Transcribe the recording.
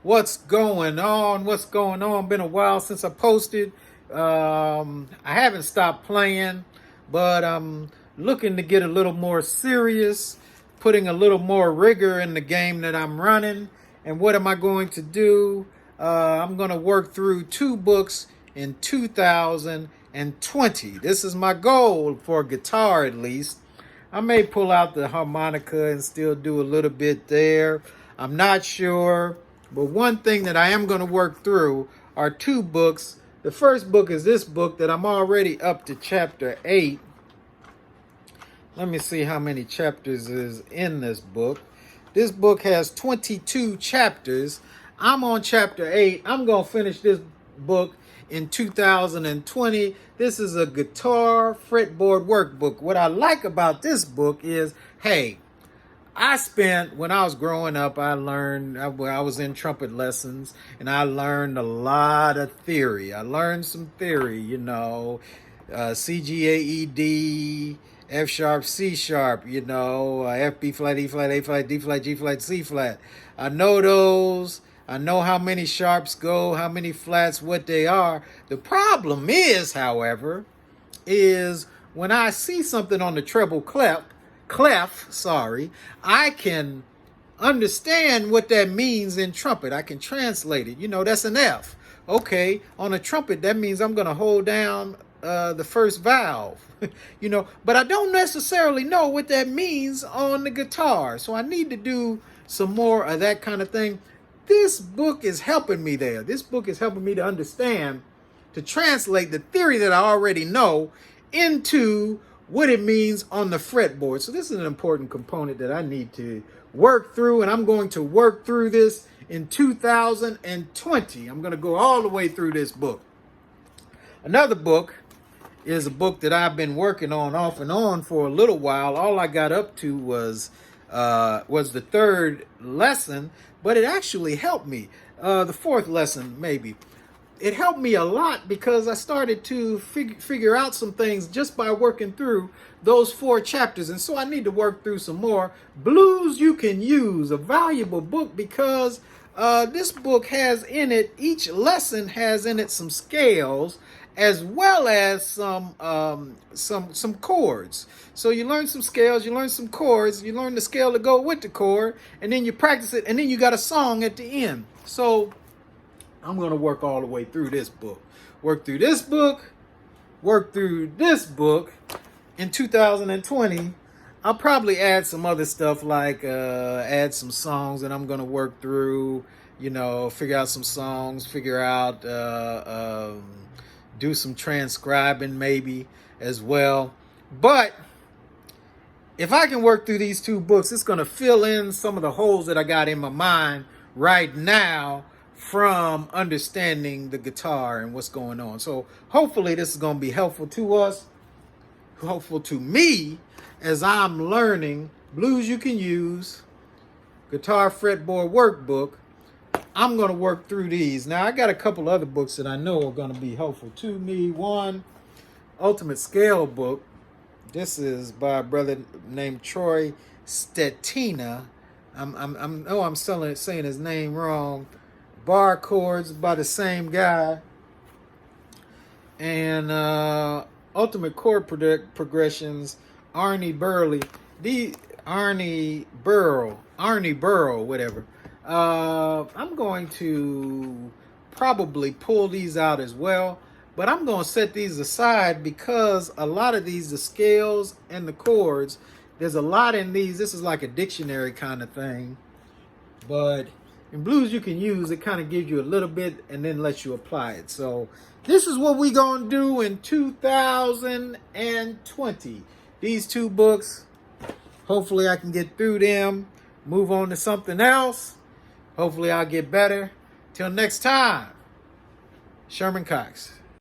What's going on? What's going on? Been a while since I posted. I haven't stopped playing, but I'm looking to get a little more serious, putting a little more rigor in the game that I'm running. And what am I going to do? I'm going to work through 2 books in 2020. This is my goal for guitar, at least. I may pull out the harmonica and still do a little bit there. I'm not sure. But one thing that I am going to work through are 2 books. The first book is this book that I'm already up to chapter 8. Let me see how many chapters is in this book. This book has 22 chapters. I'm on chapter 8. I'm going to finish this book in 2020. This is a guitar fretboard workbook. What I like about this book is, hey, when I was growing up, I was in trumpet lessons and I learned a lot of theory. I learned some theory, C, G, A, E, D, F sharp, C sharp, F, B flat, E flat, A flat, D flat, G flat, C flat. I know those. I know how many sharps go, how many flats, what they are. The problem is, however, is when I see something on the treble clef, I can understand what that means in trumpet. I can translate it. That's an F. Okay, on a trumpet, that means I'm going to hold down the first valve, but I don't necessarily know what that means on the guitar. So I need to do some more of that kind of thing. This book is helping me there. This book is helping me to understand, to translate the theory that I already know into what it means on the fretboard. So this is an important component that I need to work through, and I'm going to work through this in 2020. I'm going to go all the way through this book. Another book is a book that I've been working on off and on for a little while. All I got up to was the 3rd lesson, but it actually helped me. The 4th lesson, maybe. It helped me a lot because I started to figure out some things just by working through those 4 chapters. And so I need to work through some more. Blues You Can Use, a valuable book because this book has in it, each lesson has in it some scales as well as some chords. So you learn some scales, you learn some chords, you learn the scale to go with the chord, and then you practice it, and then you got a song at the end. So I'm going to work all the way through this book. Work through this book in 2020. I'll probably add some other stuff like add some songs that I'm going to work through, figure out some songs, do some transcribing maybe as well. But if I can work through these 2 books, it's going to fill in some of the holes that I got in my mind right now from understanding the guitar and what's going on. So hopefully this is going to be helpful to us, helpful to me as I'm learning Blues You Can Use, Guitar Fretboard Workbook. I'm going to work through these. Now, I got a couple other books that I know are going to be helpful to me. One, Ultimate Scale book. This is by a brother named Troy Stetina. I'm saying his name wrong. Bar chords by the same guy. And Ultimate Chord Progressions, Arnie Burrow, whatever. I'm going to probably pull these out as well, but I'm going to set these aside because a lot of these, the scales and the chords, there's a lot in these. This is like a dictionary kind of thing, but in Blues You Can Use, it kind of gives you a little bit and then lets you apply it. So this is what we're going to do in 2020. These 2 books, hopefully I can get through them, move on to something else. Hopefully I'll get better. Till next time, Sherman Cox.